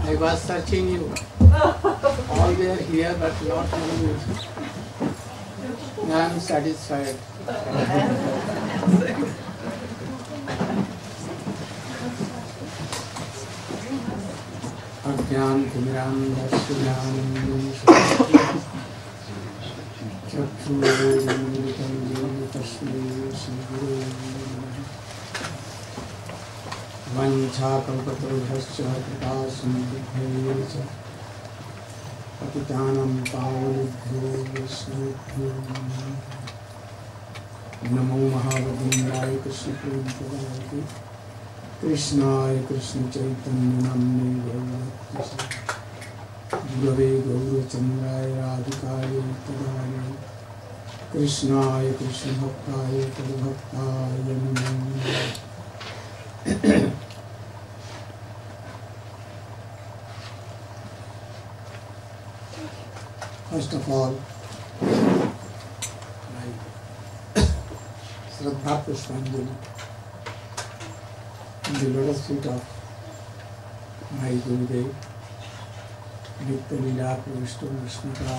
I was searching you. All were here, but not you. Now I am satisfied. Ajnan Timiram Darshanam Chakshurumritam Tasmai Shri Vanchakalpatarubhascha kripasimudbhyaya patitanam pavanebhyo vaishnavebhyo namo mahavadinaya krishnaprempadayate krishnaya krishna chaitanya namne gauravattisa gurave gaurachandraya radhikaya tadaya krishnaya krishna bhaktaya tadbhaktaya namo. First of all, my Shraddha Pushpanjali in the lotus feet of my Gurudev, Nitya Leela Pravishto Vishnupada,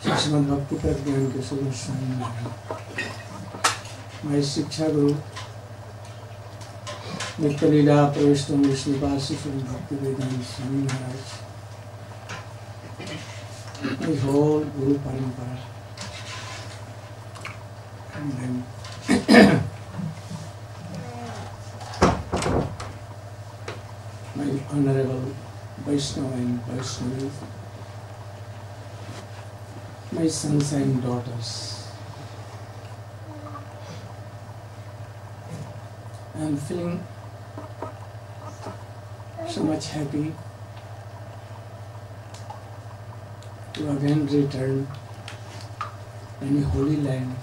Srimad Bhakti Pragyan Kishore Swami Maharaj, my Shiksha Guru, Nitya Leela Pravishto Vishnupada Srimad Bhakti Vedanta Swami Maharaj, my whole Guru Parampara, and then my Honorable Vaishnava and Vaishnavis, my sons and daughters. I am feeling so much happy to again return in a holy land,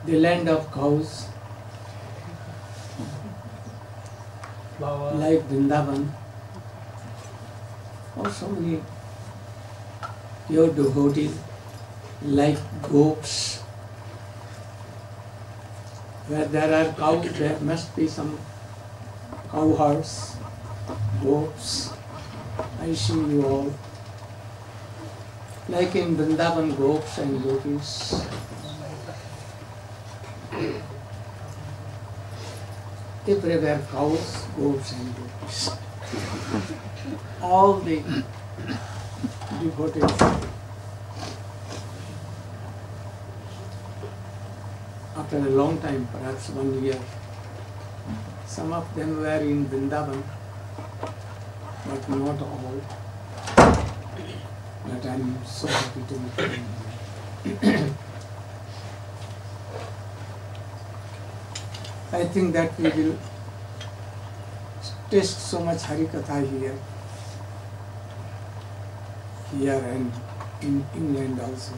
the land of cows, like Vrindavan, or so many pure devotees like goats. Where there are cows, there must be some cow herds, goats. I see you all, like in Vrindavan, goats and gopis. Everywhere cows, goats and gopis. All the devotees. After a long time, perhaps 1 year, some of them were in Vrindavan, but not all. But I am so happy to meet them. I think that we will taste so much Hari Katha here and in England also.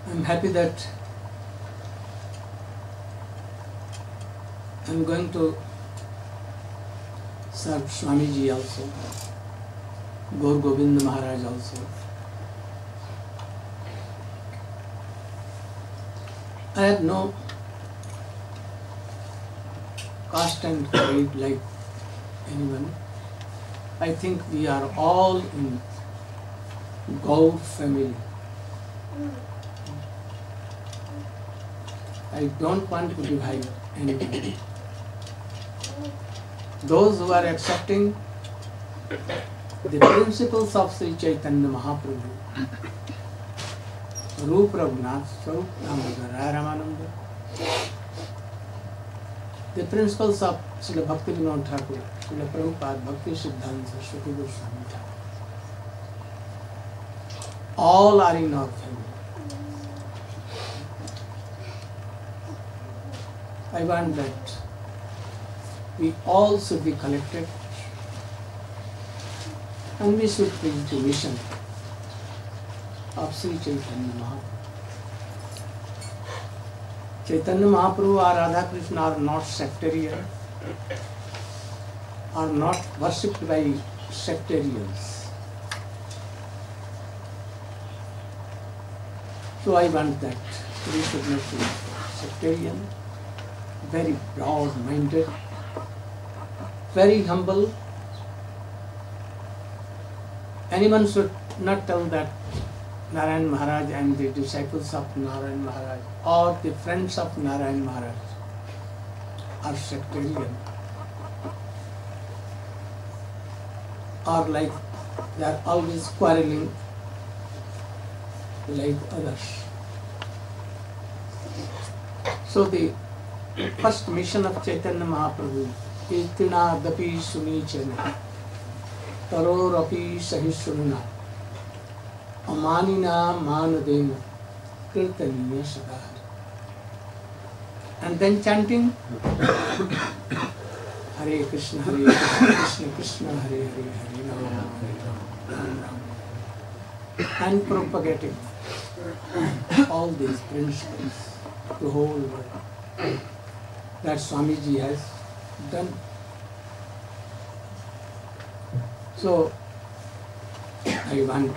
I am happy that I am going to serve Swamiji also, Gaur Govind Maharaj also. I have no caste and creed like anyone. I think we are all in Gaur family. I don't want to divide anybody. Those who are accepting the principles of Sri Chaitanya Mahaprabhu, Rup Raghunath, Swarup Damodar, Ramananda, the principles of Srila Bhakti Vinod Thakur, Srila Prabhupada, Bhakti Siddhanta, Saraswati Goswami Thakur, all are in our family. I want that we all should be collected and we should preach the mission of Sri Chaitanya Mahaprabhu. Chaitanya Mahaprabhu or Radha Krishna are not sectarian, are not worshipped by sectarians. So I want that we should not be sectarian, very broad-minded, very humble. Anyone should not tell that Narayan Maharaj and the disciples of Narayan Maharaj or the friends of Narayan Maharaj are sectarian, or like they are always quarreling like others. So the first mission of Chaitanya Mahaprabhu is Tinadapi Sunichana Tarorapi Sahisunna Amanina Manadena Kirtaniya Sadar. And then chanting Hare Krishna, Hare Krishna, Krishna Krishna, Hare Hare, Hare Rama, Hare Rama, Rama Rama, and propagating all these principles to the whole world. That Swamiji has done. So I want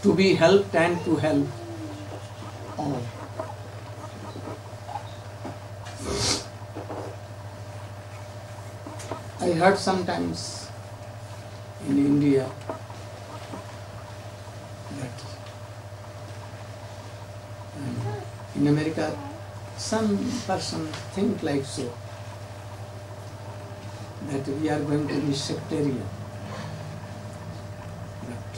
to be helped and to help all. I heard sometimes in India that in America some person think like so, that we are going to be sectarian. But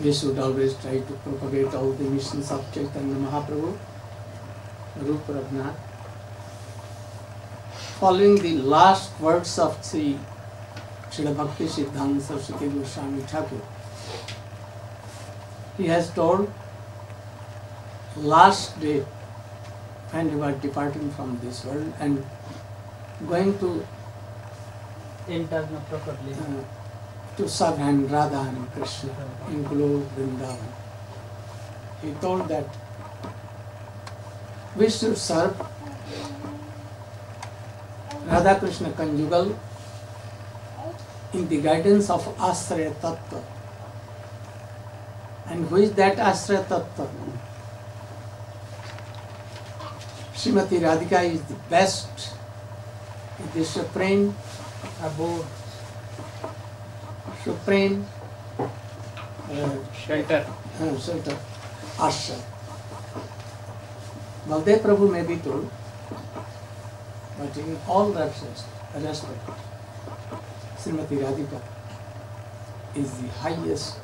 we should always try to propagate all the missions of Chaitanya Mahaprabhu, Rupa Raghunath, following the last words of Srila Bhakti Siddhanta Saraswati Goswami Thakur. He has told last day when he was departing from this world and going to to serve and Radha and Krishna in Goloka Vrindavan. He told that we should serve Radha Krishna conjugal in the guidance of Ashraya Tattva. And who is that Ashraya Tattva? Srimati Radhika is the best, the supreme abode, supreme shelter, ashram. Baldev Prabhu may be told, but in all respect, Srimati Radhika is the highest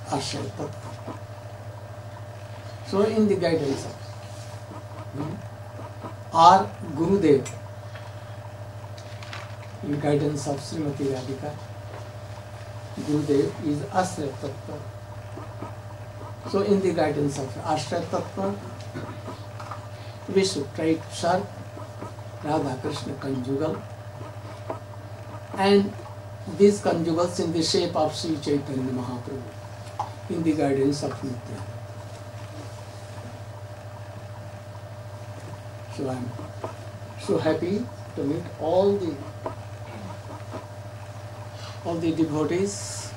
ashram tattva. So in the guidance of our Gurudev, in guidance of Srimati Radhika, Gurudev is Ashraya Tattva. So in the guidance of Ashraya Tattva, we should try to serve Radha Krishna conjugal, and these conjugals in the shape of Sri Chaitanya Mahaprabhu, in the guidance of Nitya. So I am so happy to meet all the devotees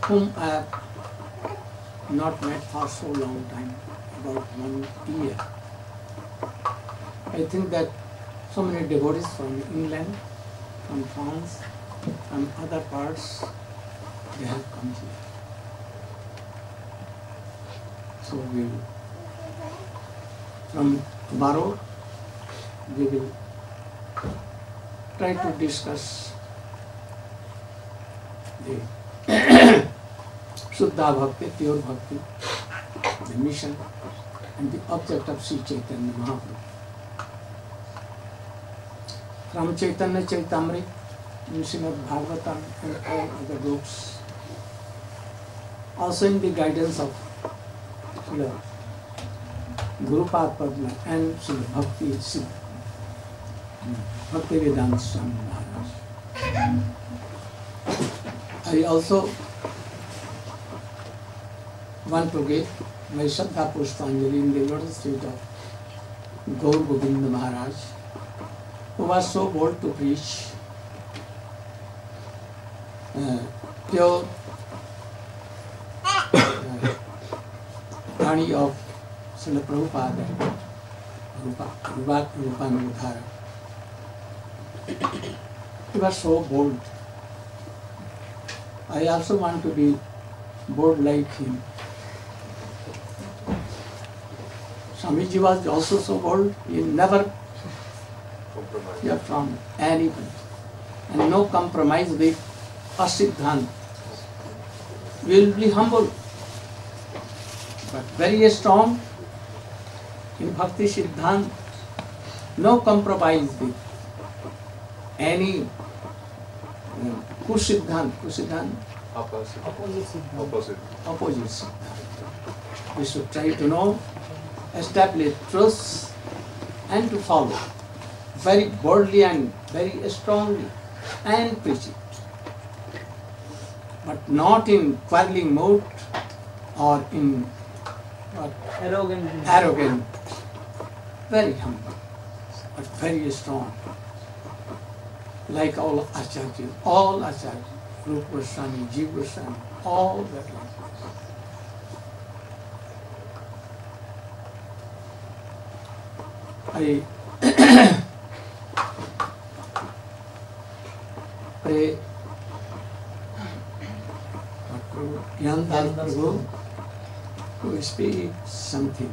whom I have not met for so long time, about 1 year. I think that so many devotees from England, from France, from other parts, they have come here. So we will, from tomorrow, we will try to discuss the Shuddha Bhakti, pure Bhakti, the mission and the object of Sri Chaitanya Mahaprabhu. From Chaitanya Charitamrita in Srimad Bhagavatam and all other books. Also in the guidance of Srila Gurupada Padma and Srila Bhaktivedanta Swami Maharaj. I also want to give my Shraddha Pushpanjali in the lotus feet of Gaur Govinda Maharaj, who was so bold to preach pure Rani of Srila Prabhupada and Rupanudhara. He was so bold. I also want to be bold like him. Swamiji was also so bold, he never heard from anybody. And no compromise with Asiddhant. We will be humble, but very strong in Bhakti Siddhant. No compromise with any Kusiddhant. Opposite Siddhant. We should try to know, establish truths and to follow very boldly and very strongly and preach it. But not in quarreling mood or in arrogant, very humble, but very strong. Like all Acharyas, Rupa Goswami, Jiva Goswami, all that. I pray Gyandas Prabhu to speak something,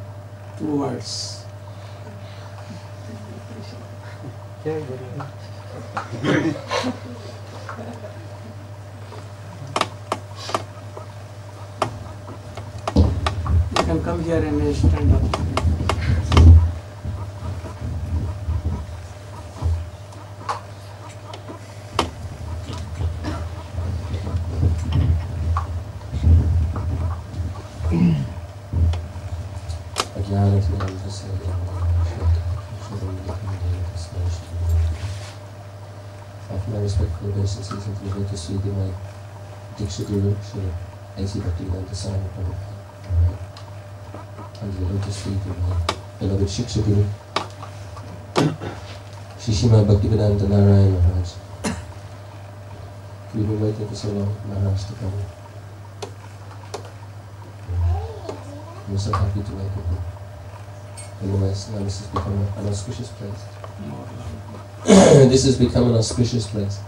2 words. You can come here and stand up. My respectful obeisances and the lotus feet of my Diksha Guru, Sri A.C. Bhaktivedanta Swami Prabhupada, and the lotus feet of my beloved Shiksha Guru, Shri Srimad Bhaktivedanta Narayana Maharaj. We've been waiting for so long, Maharaj, to come. We're so happy to welcome him. Otherwise, now this has become an auspicious place. This has become an auspicious place.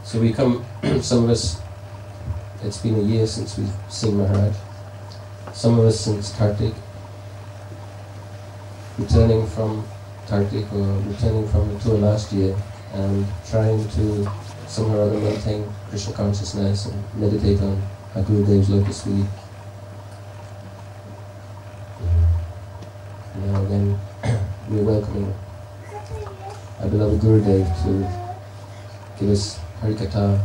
So we come, some of us, it's been a year since we've seen Maharaj. Some of us since Kartik. Returning from Kartik or returning from the tour last year and trying to somehow or other maintain Krishna consciousness and meditate on our Gurudev's lotus feet. Now again, we're welcoming our beloved Gurudev to give us Harikatha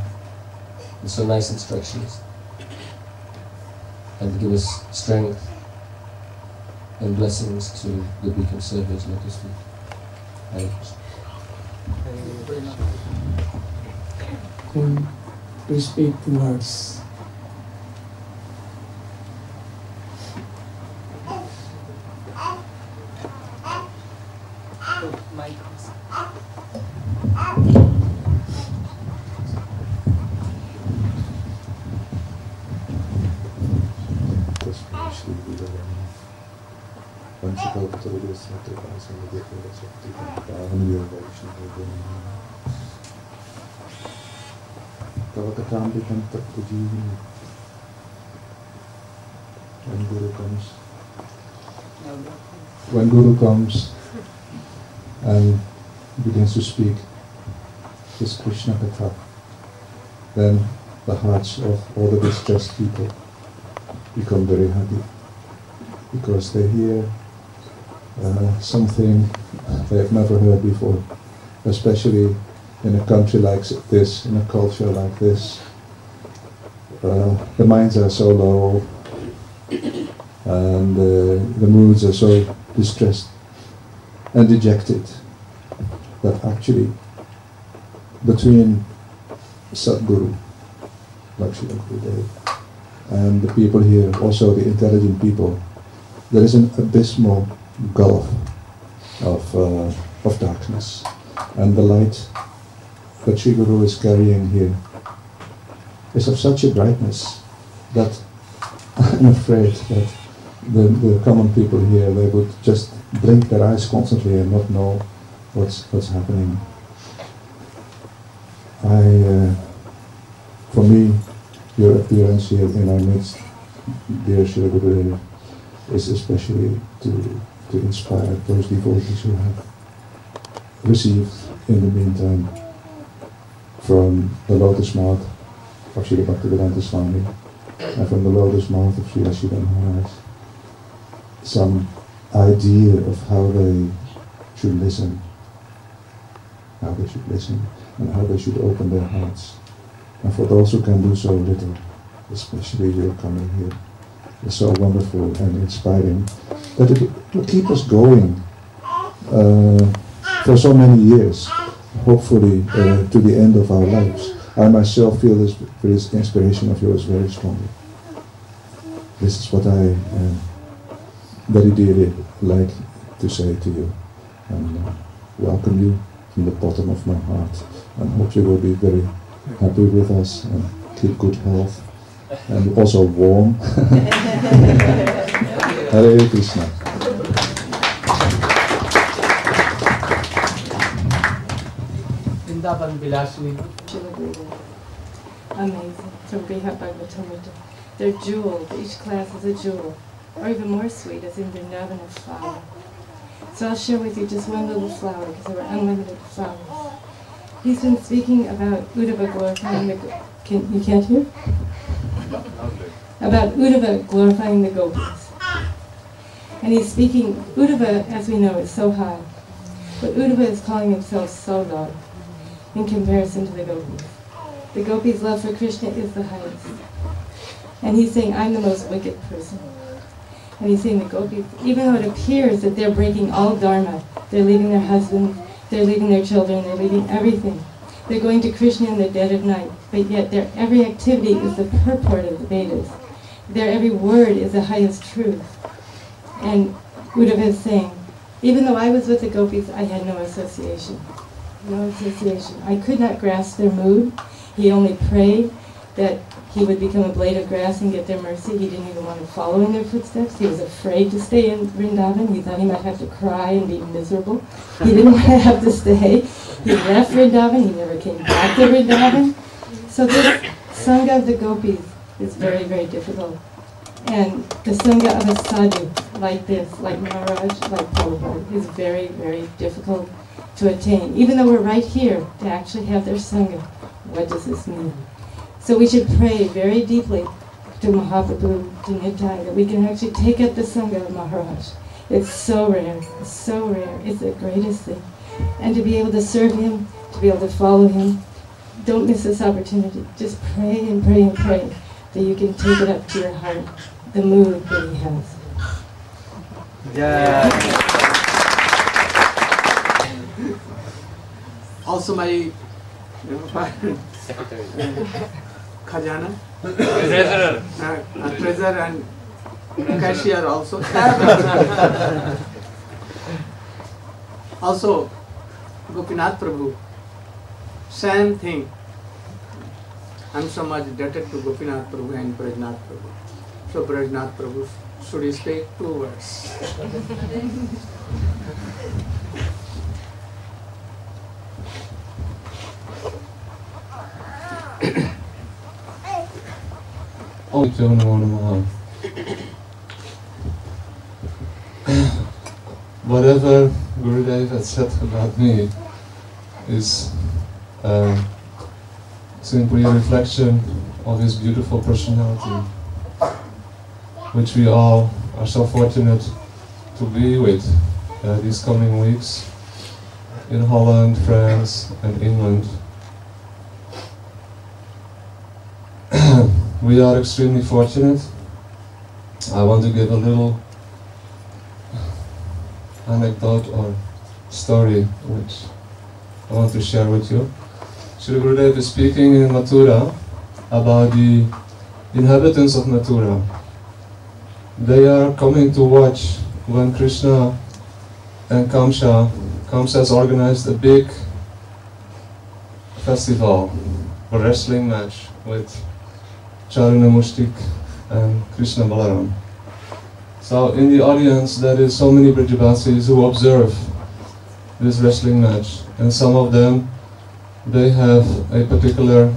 and some nice instructions and to give us strength and blessings to that we can serve His lotus feet. Hare Krishna. To speak 2 words. When Guru comes and begins to speak his Krishna Katha, then the hearts of all the distressed people become very happy, because they hear something they've never heard before, especially in a country like this, in a culture like this. The minds are so low, and the moods are so distressed and dejected, that actually between Sadguru, like Srila Gurudev, and the people here, also the intelligent people, there is an abysmal gulf of darkness. And the light that Sri Guru is carrying here is of such a brightness that I'm afraid that the common people here, they would just blink their eyes constantly and not know what's happening. For me, your appearance here in our midst, dear Sri Gurudev, is especially to inspire those devotees who have received in the meantime from the lotus mouth of Srila Bhaktivedanta Swami and from the lotus mouth of Srila Shiva Maharaj some idea of how they should listen, and how they should open their hearts. And for those who can do so little, especially your coming here, is so wonderful and inspiring that it will keep us going for so many years, hopefully to the end of our lives. I myself feel this inspiration of yours very strongly. This is what I very dearly like to say to you, and welcome you from the bottom of my heart, and hope you will be very happy with us and keep good health and also warm. Hare Krishna. Vrindavan Vilasini. Amazing. From Griha Bhagavatamrita. They're jeweled. Each class is a jewel. Or even more sweet, as in Vrindavan, a flower. So I'll share with you just one little flower, because there were unlimited flowers. He's been speaking about Uddhava glorifying the... You can't hear? About Uddhava glorifying the gopis. And he's speaking... Uddhava, as we know, is so high. But Uddhava is calling himself so low in comparison to the gopis. The gopis' love for Krishna is the highest. And he's saying, I'm the most wicked person. And he's saying the gopis, even though it appears that they're breaking all dharma, they're leaving their husbands, they're leaving their children, they're leaving everything. They're going to Krishna in the dead of night, but yet their every activity is the purport of the Vedas. Their every word is the highest truth. And Gurudev is saying, even though I was with the gopis, I had no association. No association. I could not grasp their mood. He only prayed that he would become a blade of grass and get their mercy. He didn't even want to follow in their footsteps. He was afraid to stay in Vrindavan. He thought he might have to cry and be miserable. He didn't want to have to stay. He left Vrindavan. He never came back to Vrindavan. So this Sangha of the gopis is very, very difficult. And the Sangha of a sadhu, like this, like Maharaj, like Prabhupada, is very, very difficult to attain. Even though we're right here to actually have their Sangha, what does this mean? So we should pray very deeply to Mahaprabhu, to Nitai, that we can actually take up the Sangha of Maharaj. It's so rare, it's the greatest thing. And to be able to serve him, to be able to follow him, don't miss this opportunity. Just pray and pray and pray that you can take it up to your heart, the mood that he has. Yeah. Also my secretary. Khajana, treasurer and cashier also. Also, Gopinath Prabhu, same thing. I'm so much indebted to Gopinath Prabhu and Brajnath Prabhu. So Brajnath Prabhu should speak 2 words. Whatever Gurudev has said about me is simply a reflection of his beautiful personality, which we all are so fortunate to be with these coming weeks in Holland, France and England. We are extremely fortunate. I want to give a little anecdote or story which I want to share with you. Srila Gurudev is speaking in Mathura about the inhabitants of Mathura. They are coming to watch when Krishna and Kamsa has organized a big festival, a wrestling match with Charuna Mushtik and Krishna Balaram. So in the audience there is so many Brijabasis who observe this wrestling match, and some of them, they have a particular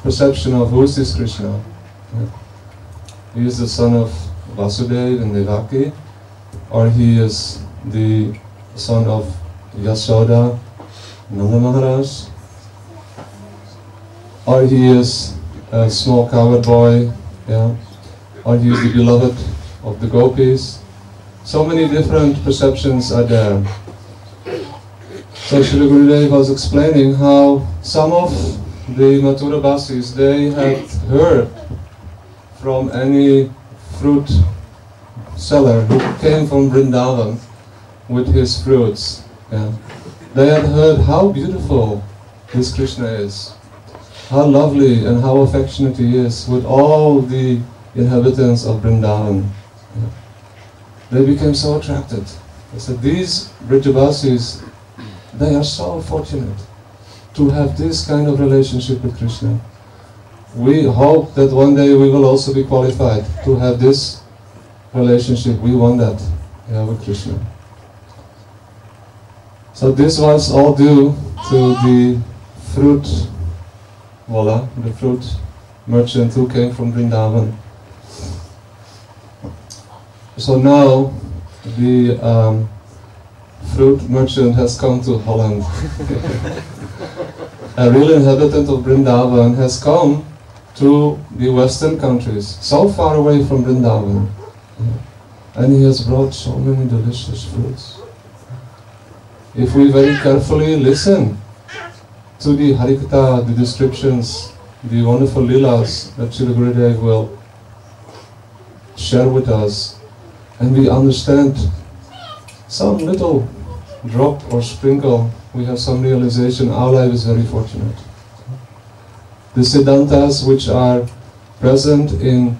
perception of who is this Krishna. He is the son of Vasudeva and Devaki, or he is the son of Yashoda, Nanda Maharaj, or he is a small cowherd boy, or he is the beloved of the gopis. So many different perceptions are there. So Srila Gurudev was explaining how some of the Mathura Basis, they had heard from any fruit seller who came from Vrindavan with his fruits. They had heard how beautiful this Krishna is, how lovely and how affectionate he is with all the inhabitants of Vrindavan. They became so attracted. They said, these Brijabasis, they are so fortunate to have this kind of relationship with Krishna. We hope that one day we will also be qualified to have this relationship. We want that with Krishna. So this was all due to the fruit wala, the fruit merchant who came from Vrindavan. So now the fruit merchant has come to Holland. A real inhabitant of Vrindavan has come to the Western countries, so far away from Vrindavan, and he has brought so many delicious fruits. If we very carefully listen to the Harikatha, the descriptions, the wonderful Leelas that Srila Gurudev will share with us, and we understand some little drop or sprinkle, we have some realization, our life is very fortunate. The Siddhantas which are present in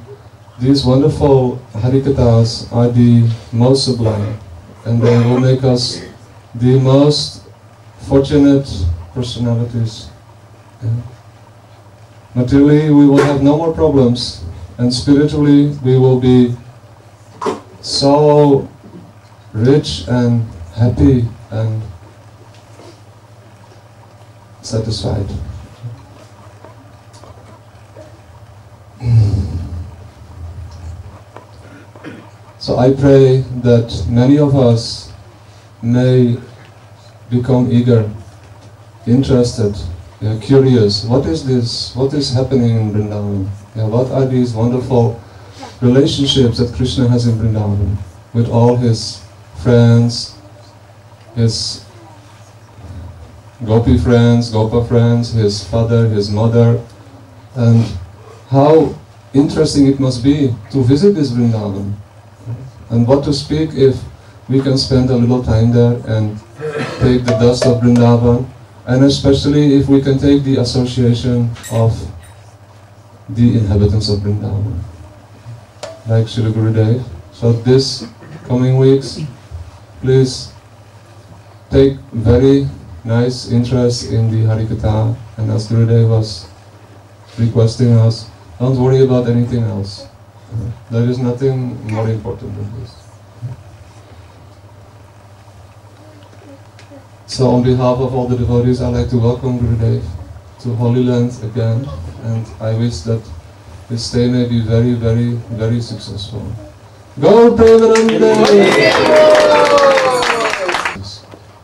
these wonderful Harikathas are the most sublime, and they will make us the most fortunate personalities. Materially we will have no more problems, and spiritually we will be so rich and happy and satisfied. So I pray that many of us may become eager, interested, curious. What is this? What is happening in Vrindavan? What are these wonderful relationships that Krishna has in Vrindavan with all his friends, his gopi friends, gopa friends, his father, his mother, and how interesting it must be to visit this Vrindavan. And what to speak if we can spend a little time there and take the dust of Vrindavan, and especially if we can take the association of the inhabitants of Vrindavan, like Srila Gurudev. So this coming weeks, please take very nice interest in the Harikatha, and as Gurudev was requesting us, don't worry about anything else. There is nothing more important than this. So on behalf of all the devotees, I'd like to welcome Gurudev to Holy Land again, and I wish that his stay may be very, very, very successful. Gaur Premanande!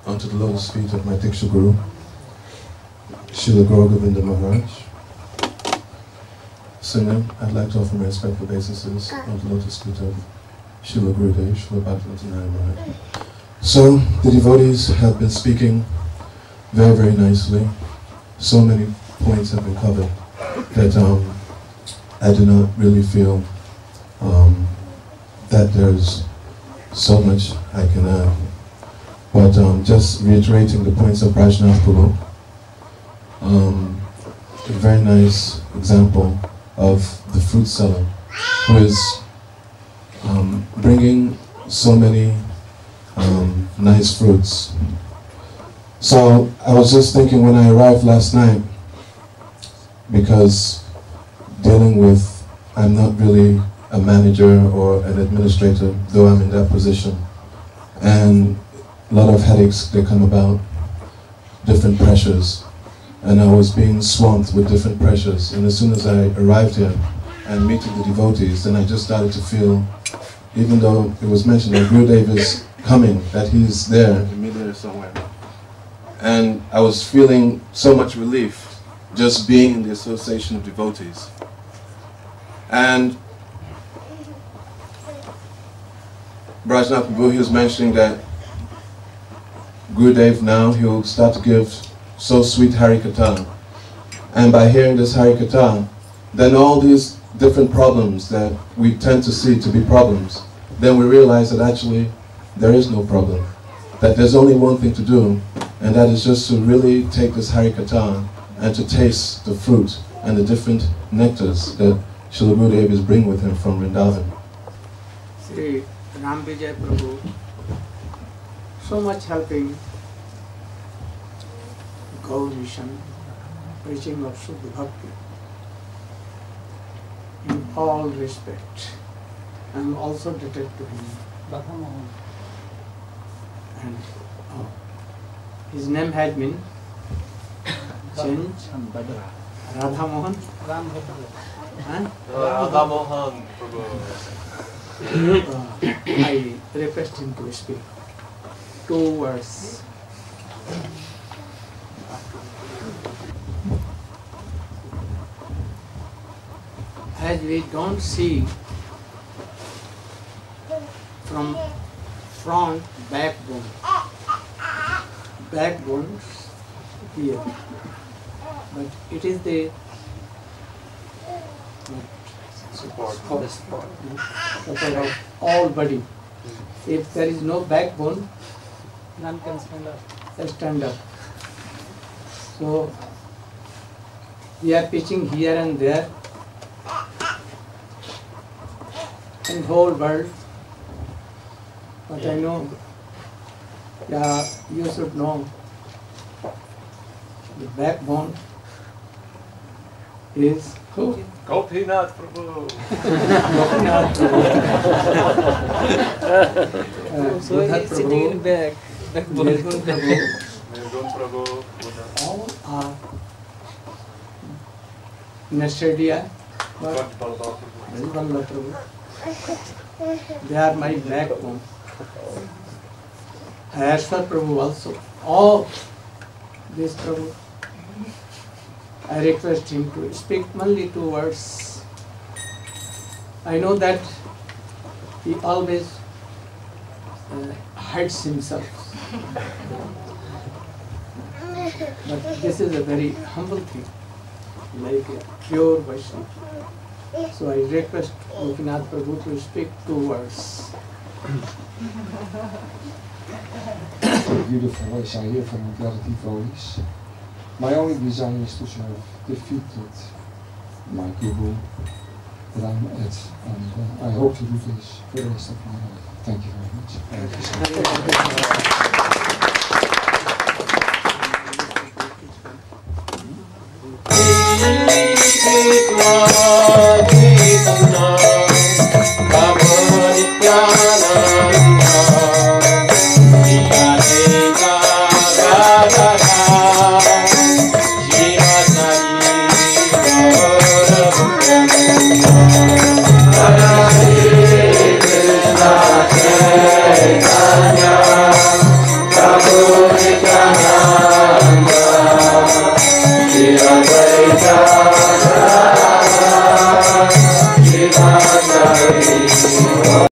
Onto the lotus feet of my Diksha Guru, Srila Govinda Maharaj. Singer, I'd like to offer my respectful obeisances on the lotus feet of Srila Gurudev, Srila Bhaktivinoda Maharaj. So the devotees have been speaking very, very nicely. So many points have been covered that I do not really feel that there's so much I can add. But just reiterating the points of Rajnath Prabhu, a very nice example of the fruit seller who is bringing so many nice fruits. So I was just thinking when I arrived last night, because dealing with, I'm not really a manager or an administrator, though I'm in that position, and a lot of headaches, they come about, different pressures, and I was being swamped with different pressures, and as soon as I arrived here and meeting the devotees, then I just started to feel, even though it was mentioned that Gurudev is coming, that he's there, immediately somewhere, and I was feeling so much relief just being in the association of devotees. And Rajnath Prabhu, he was mentioning that Gurudev now, he'll start to give so sweet Harikatha. And by hearing this Harikatha, then all these different problems that we tend to see to be problems, then we realize that actually there is no problem. That there's only one thing to do, and that is just to really take this Harikatha and to taste the fruit and the different nectars that Srila Gurudev is bringing with him from Vrindavan. Sri Ram Vijay Prabhu, so much helping Gaur mission, preaching of Shuddha Bhakti in all respect. I am also indebted to him. And his name had been changed. Radha Mohan. Radha Mohan Prabhu. I request him to speak 2 words. As we don't see from front backbone here, but it is the support of all body. If there is no backbone, none can stand up. So we are pitching here and there in whole world. But I know, you should know, the backbone is who? Gopinath Prabhu. Gopinath Prabhu. So he is sitting in back. Nirgun Prabhu. Nirgun Prabhu. All are Nashadia. Vallabha Prabhu. They are my backbone. Ayashwar Prabhu also. All this Prabhu. I request him to speak only 2 words. I know that he always hides himself. But this is a very humble thing, like a pure Vaishnava. So I request Gopinath Prabhu to speak 2 words. Beautiful voice I hear from the other devotees. My only desire is to serve the feet that my Guru that I'm at, and I hope to do this for the rest of my life. Thank you very much.